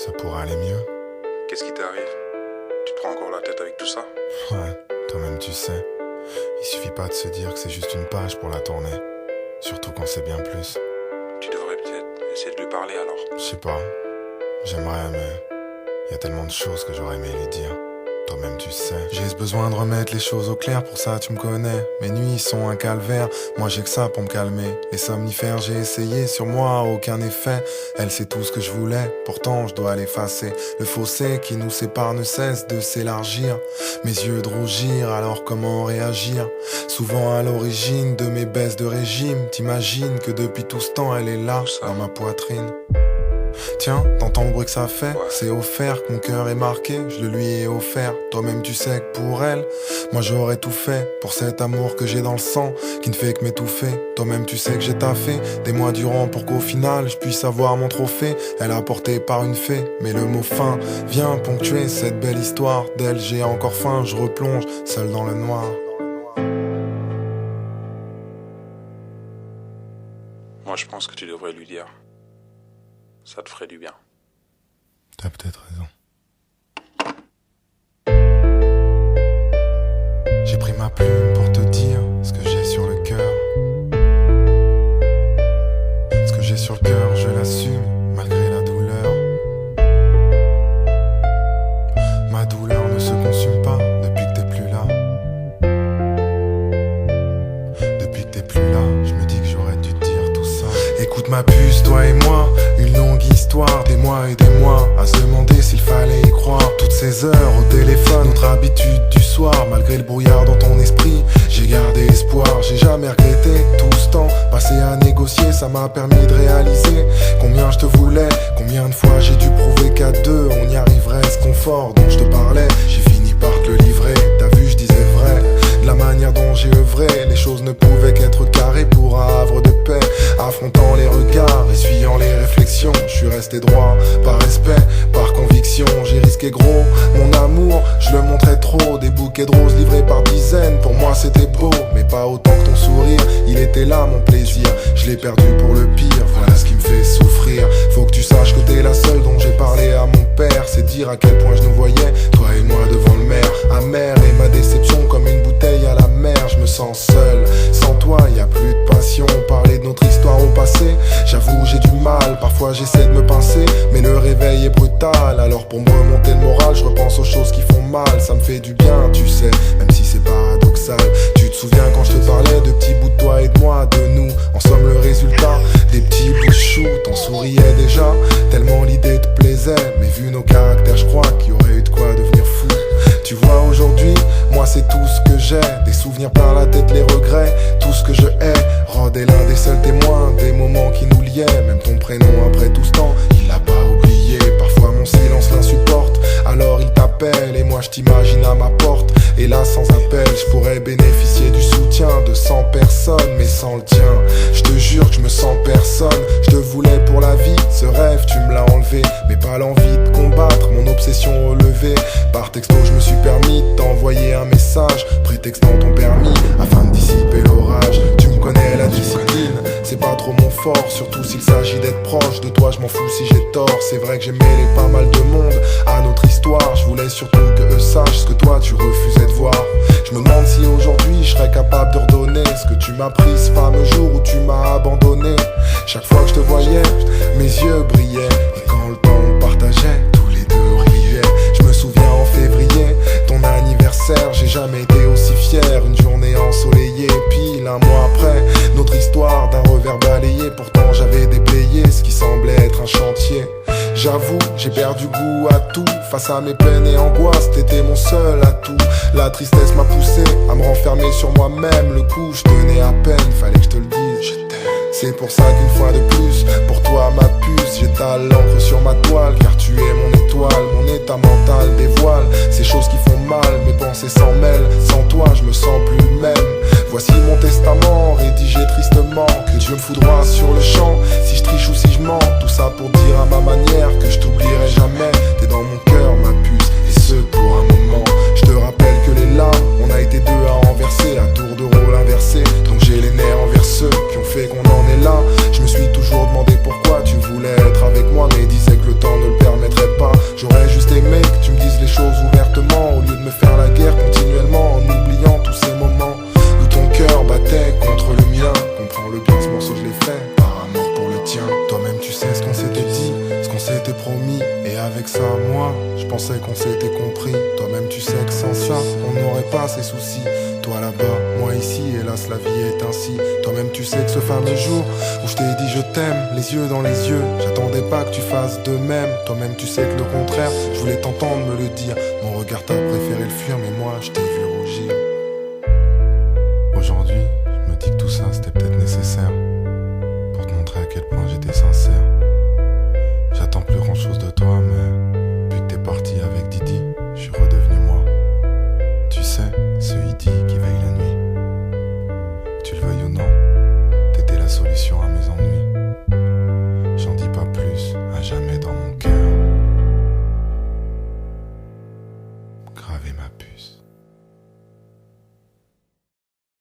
ça pourrait aller mieux. Qu'est-ce qui t'arrive? Tu te prends encore la tête avec tout ça? Ouais, toi-même tu sais. Il suffit pas de se dire que c'est juste une page pour la tourner. Surtout quand c'est bien plus. Tu devrais peut-être essayer de lui parler alors. Je sais pas. J'aimerais, mais y a tellement de choses que j'aurais aimé lui dire. Toi-même tu sais. J'ai ce besoin de remettre les choses au clair, pour ça tu me connais. Mes nuits sont un calvaire, moi j'ai que ça pour me calmer. Les somnifères j'ai essayé, sur moi aucun effet. Elle sait tout ce que je voulais, pourtant je dois l'effacer. Le fossé qui nous sépare ne cesse de s'élargir. Mes yeux de rougir, alors comment réagir? Souvent à l'origine de mes baisses de régime, t'imagines que depuis tout ce temps elle est là, dans ma poitrine. Tiens, t'entends le bruit que ça fait? C'est offert que mon cœur est marqué, je le lui ai offert. Toi-même tu sais que pour elle, moi j'aurais tout fait pour cet amour que j'ai dans le sang, qui ne fait que m'étouffer. Toi-même tu sais que j'ai taffé des mois durant pour qu'au final je puisse avoir mon trophée. Elle a porté par une fée, mais le mot fin vient ponctuer cette belle histoire. D'elle j'ai encore faim, je replonge seul dans le noir. Moi je pense que tu devrais lui dire. Ça te ferait du bien. T'as peut-être raison. J'ai pris ma plume pour te dire ce que j'ai sur le cœur. Ce que j'ai sur le cœur, je l'assume, malgré la douleur. Ma douleur ne se consume pas depuis que t'es plus là. Depuis que t'es plus là, je me dis que j'aurais dû te dire tout ça. Écoute ma puce, toi et moi, une longue histoire, des mois et des mois à se demander s'il fallait y croire. Toutes ces heures au téléphone, notre habitude du soir. Malgré le brouillard dans ton esprit, j'ai gardé espoir. J'ai jamais regretté tout ce temps passé à négocier. Ça m'a permis de réaliser combien je te voulais. Combien de fois j'ai dû prouver qu'à deux on y arriverait. Ce confort dont je te parlais, j'ai fini par te le livrer. T'as vu, je disais vrai. De la manière dont j'ai œuvré, les choses ne pouvaient qu'être carrées pour un havre de paix. Affrontant les regards, essuyant les réflexions, je suis resté droit, par respect, par conviction. J'ai risqué gros, mon amour, je le montrais trop. Des bouquets de roses livrés par dizaines, pour moi c'était beau, mais pas autant que ton sourire. Il était là mon plaisir, je l'ai perdu pour le pire. Voilà ce qui me fait souffrir. Faut que tu saches que t'es la seule dont j'ai parlé à mon père. C'est dire à quel point je nous voyais, toi et moi devant le maire. Amer et ma déception comme une bouteille à la mer. Je me sens seul, sans toi y a plus de passion. Parler de notre histoire au passé, j'avoue j'ai du mal. Parfois j'essaie de me pincer, mais le réveil est brutal. Alors pour me remonter le moral, je repense aux choses qui font mal. Ça me fait du bien, tu sais, même si c'est paradoxal. Tu te souviens quand je te parlais de petits bouts de toi et de moi, de nous. En somme le résultat, des petits bouts de chou. T'en souriais déjà, tellement l'idée te plaisait. Mais vu nos caractères, je crois qu'il y aurait eu de quoi devenir fou. Tu vois aujourd'hui, moi c'est tout ce que j'ai. Des souvenirs plein la tête, les regrets, tout ce que je hais. Rod est l'un des seuls témoins des moments qui nous liaient. Même ton prénom après tout ce temps, il l'a pas oublié. Parfois mon silence l'insupporte, alors il t'appelle et moi je t'imagine à ma porte. Et là sans appel, je pourrais bénéficier du soutien de 100 personnes, mais sans le tien. Je te jure que je me sens personne. Je te voulais pour la vie, ce rêve tu me l'as enlevé. Mais pas l'envie de combattre mon obsession relevée. Par texto je me suis permis de t'envoyer un message, prétextant ton permis afin de dissiper l'orage. Tu me connais, la discipline, c'est pas trop mon fort. Surtout s'il s'agit d'être proche de toi, je m'en fous si j'ai tort. C'est vrai que j'ai mêlé pas mal de monde à notre histoire. Je voulais surtout que eux sachent ce que toi tu refusais de voir. Je me demande si aujourd'hui je serais capable de redonner ce que tu m'as pris ce fameux jour où tu m'as abandonné. Chaque fois que je te voyais, mes yeux brillaient. Et quand le temps on partageait, tous les deux riaient. Je me souviens en février, ton anniversaire, j'ai jamais été aussi fier. Une journée ensoleillée, pile un mois après, notre histoire d'un revers balayé. Pourtant j'avais déblayé ce qui semblait être un chantier. J'avoue, j'ai perdu goût à tout. Face à mes peines et angoisses, t'étais mon seul atout. La tristesse m'a poussé à me renfermer sur moi-même. Le coup, je tenais à peine, fallait que je te le dise, je t'aime. C'est pour ça qu'une fois de plus, pour toi ma puce, j'étale l'encre sur ma toile. Car tu es mon étoile, mon état mental dévoile ces choses qui font mal, mes pensées s'en mêlent. Sans toi je me sens plus le même. Voici mon testament, rédigé tristement. Que Dieu me foudroie sur le champ, si je triche ou si je mens. Tout ça pour dire à ma manière que je t'oublierai jamais. T'es dans mon cœur ma puce, et ce pour un moment. Je te rappelle que les larmes, on a été deux à renverser, à tour de rôle inversé. Donc j'ai les nerfs envers ceux qui ont fait qu'on en est là. Je me suis toujours demandé pourquoi tu voulais être avec moi, mais disais que le temps ne le permettrait pas. promis. Et avec ça, moi, je pensais qu'on s'était compris. Toi-même tu sais que sans ça, on n'aurait pas ces soucis. Toi là-bas, moi ici, hélas la vie est ainsi. Toi-même tu sais que ce fameux jour où je t'ai dit je t'aime, les yeux dans les yeux, j'attendais pas que tu fasses de même. Toi-même tu sais que le contraire, je voulais t'entendre me le dire. Mon regard t'a préféré le fuir, mais moi je t'ai vu rougir.